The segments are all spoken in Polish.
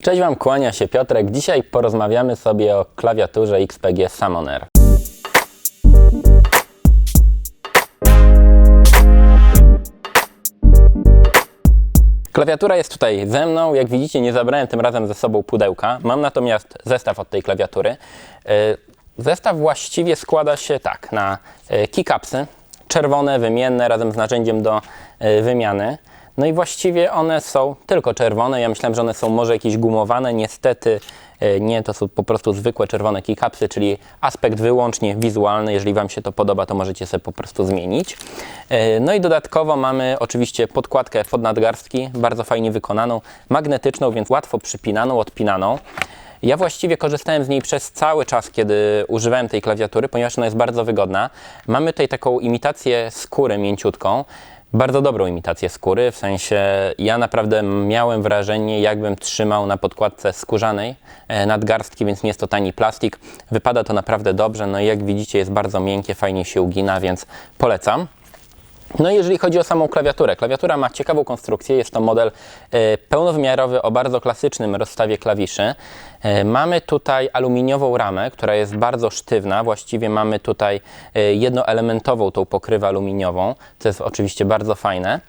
Cześć Wam, kłania się Piotrek. Dzisiaj porozmawiamy sobie o klawiaturze XPG Summoner. Klawiatura jest tutaj ze mną. Jak widzicie, nie zabrałem tym razem ze sobą pudełka. Mam natomiast zestaw od tej klawiatury. Zestaw właściwie składa się tak na keycapsy, czerwone, wymienne, razem z narzędziem do wymiany. No i właściwie one są tylko czerwone. Ja myślałem, że one są może jakieś gumowane. Niestety nie, to są po prostu zwykłe czerwone keycapsy, czyli aspekt wyłącznie wizualny. Jeżeli Wam się to podoba, to możecie sobie po prostu zmienić. No i dodatkowo mamy oczywiście podkładkę pod nadgarstki, bardzo fajnie wykonaną, magnetyczną, więc łatwo przypinaną, odpinaną. Ja właściwie korzystałem z niej przez cały czas, kiedy używałem tej klawiatury, ponieważ ona jest bardzo wygodna. Mamy tutaj taką imitację skóry mięciutką. Bardzo dobrą imitację skóry, w sensie ja naprawdę miałem wrażenie, jakbym trzymał na podkładce skórzanej nadgarstki, więc nie jest to tani plastik. Wypada to naprawdę dobrze, no i jak widzicie jest bardzo miękkie, fajnie się ugina, więc polecam. No i jeżeli chodzi o samą klawiaturę, klawiatura ma ciekawą konstrukcję, jest to model pełnowymiarowy o bardzo klasycznym rozstawie klawiszy. Mamy tutaj aluminiową ramę, która jest bardzo sztywna, właściwie mamy tutaj jednoelementową tą pokrywę aluminiową, co jest oczywiście bardzo fajne.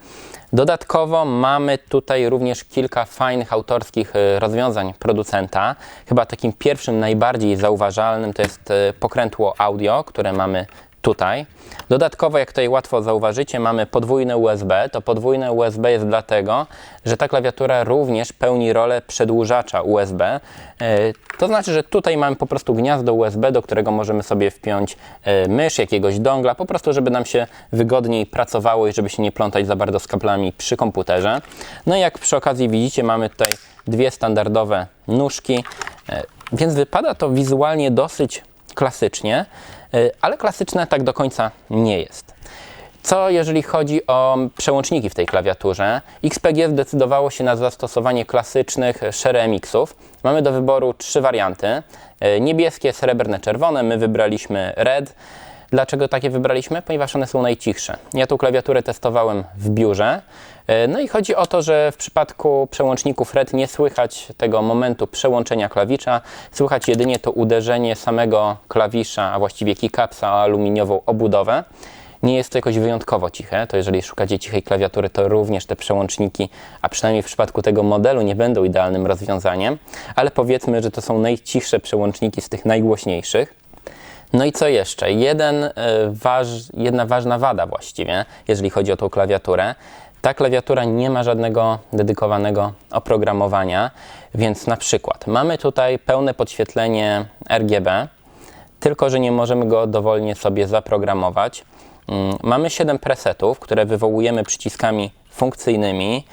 Dodatkowo mamy tutaj również kilka fajnych autorskich rozwiązań producenta. Chyba takim pierwszym, najbardziej zauważalnym to jest pokrętło audio, które mamy tutaj. Dodatkowo, jak tutaj łatwo zauważycie, mamy podwójne USB. To podwójne USB jest dlatego, że ta klawiatura również pełni rolę przedłużacza USB. To znaczy, że tutaj mamy po prostu gniazdo USB, do którego możemy sobie wpiąć mysz, jakiegoś dongla, po prostu, żeby nam się wygodniej pracowało i żeby się nie plątać za bardzo z kablami przy komputerze. No i jak przy okazji widzicie, mamy tutaj dwie standardowe nóżki, więc wypada to wizualnie dosyć klasycznie, ale klasyczne tak do końca nie jest. Co jeżeli chodzi o przełączniki w tej klawiaturze? XPG zdecydowało się na zastosowanie klasycznych ShareMX-ów. Mamy do wyboru trzy warianty. Niebieskie, srebrne, czerwone. My wybraliśmy Red. Dlaczego takie wybraliśmy? Ponieważ one są najcichsze. Ja tą klawiaturę testowałem w biurze. No i chodzi o to, że w przypadku przełączników Red nie słychać tego momentu przełączenia klawisza. Słychać jedynie to uderzenie samego klawisza, a właściwie keycapsa o aluminiową obudowę. Nie jest to jakoś wyjątkowo ciche, to jeżeli szukacie cichej klawiatury, to również te przełączniki, a przynajmniej w przypadku tego modelu, nie będą idealnym rozwiązaniem, ale powiedzmy, że to są najcichsze przełączniki z tych najgłośniejszych. No i co jeszcze? Jedna ważna wada właściwie, jeżeli chodzi o tą klawiaturę. Ta klawiatura nie ma żadnego dedykowanego oprogramowania, więc na przykład mamy tutaj pełne podświetlenie RGB, tylko że nie możemy go dowolnie sobie zaprogramować. Mamy 7 presetów, które wywołujemy przyciskami funkcyjnymi,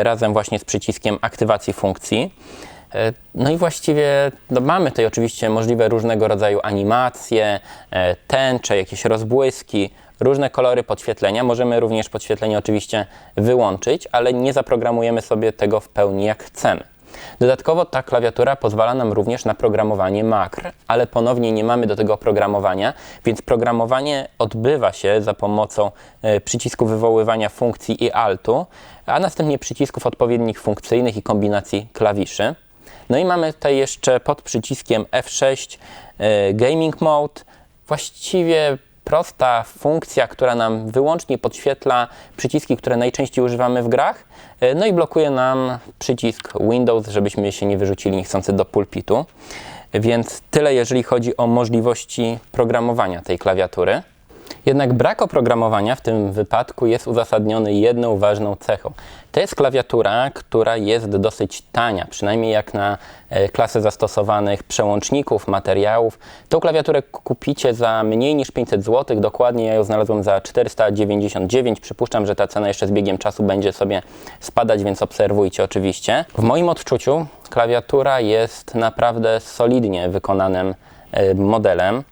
razem właśnie z przyciskiem aktywacji funkcji. No i właściwie mamy tutaj oczywiście możliwe różnego rodzaju animacje, tęcze, jakieś rozbłyski, różne kolory podświetlenia. Możemy również podświetlenie oczywiście wyłączyć, ale nie zaprogramujemy sobie tego w pełni jak chcemy. Dodatkowo ta klawiatura pozwala nam również na programowanie makr, ale ponownie nie mamy do tego oprogramowania, więc programowanie odbywa się za pomocą przycisku wywoływania funkcji i altu, a następnie przycisków odpowiednich funkcyjnych i kombinacji klawiszy. No i mamy tutaj jeszcze pod przyciskiem F6 Gaming Mode, właściwie prosta funkcja, która nam wyłącznie podświetla przyciski, które najczęściej używamy w grach, no i blokuje nam przycisk Windows, żebyśmy się nie wyrzucili niechcący do pulpitu. Więc tyle, jeżeli chodzi o możliwości programowania tej klawiatury. Jednak brak oprogramowania w tym wypadku jest uzasadniony jedną ważną cechą. To jest klawiatura, która jest dosyć tania, przynajmniej jak na klasę zastosowanych przełączników, materiałów. Tą klawiaturę kupicie za mniej niż 500 zł, dokładnie ja ją znalazłem za 499. Przypuszczam, że ta cena jeszcze z biegiem czasu będzie sobie spadać, więc obserwujcie oczywiście. W moim odczuciu klawiatura jest naprawdę solidnie wykonanym modelem.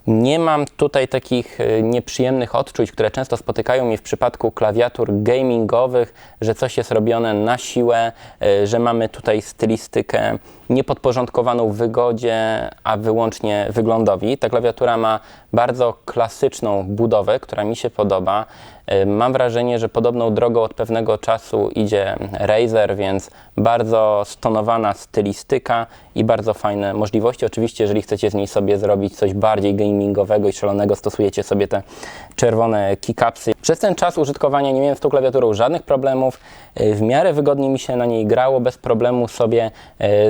Nie mam tutaj takich nieprzyjemnych odczuć, które często spotykają mnie w przypadku klawiatur gamingowych, że coś jest robione na siłę, że mamy tutaj stylistykę niepodporządkowaną wygodzie, a wyłącznie wyglądowi. Ta klawiatura ma bardzo klasyczną budowę, która mi się podoba. Mam wrażenie, że podobną drogą od pewnego czasu idzie Razer, więc bardzo stonowana stylistyka i bardzo fajne możliwości. Oczywiście, jeżeli chcecie z niej sobie zrobić coś bardziej gamingowego i szalonego, stosujecie sobie te czerwone keycapsy. Przez ten czas użytkowania nie miałem z tą klawiaturą żadnych problemów. W miarę wygodnie mi się na niej grało, bez problemu sobie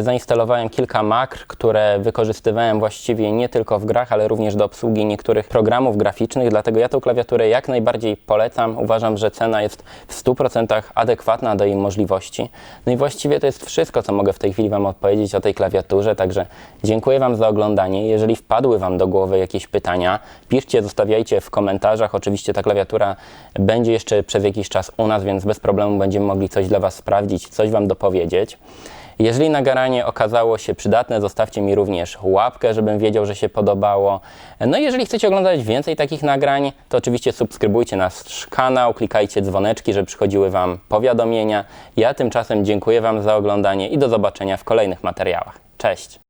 zainstalowałem kilka makr, które wykorzystywałem właściwie nie tylko w grach, ale również do obsługi niektórych programów graficznych, dlatego ja tą klawiaturę jak najbardziej polecam. Uważam, że cena jest w 100% adekwatna do jej możliwości. No i właściwie to jest wszystko, co mogę w tej chwili Wam odpowiedzieć o tej klawiaturze, także dziękuję Wam za oglądanie. Jeżeli wpadły Wam do głowy jakieś pytania, piszcie, zostawiajcie w komentarzach. Oczywiście ta klawiatura będzie jeszcze przez jakiś czas u nas, więc bez problemu będziemy mogli coś dla Was sprawdzić, coś Wam dopowiedzieć. Jeżeli nagranie okazało się przydatne, zostawcie mi również łapkę, żebym wiedział, że się podobało. No i jeżeli chcecie oglądać więcej takich nagrań, to oczywiście subskrybujcie nasz kanał, klikajcie dzwoneczki, żeby przychodziły Wam powiadomienia. Ja tymczasem dziękuję Wam za oglądanie i do zobaczenia w kolejnych materiałach. Cześć!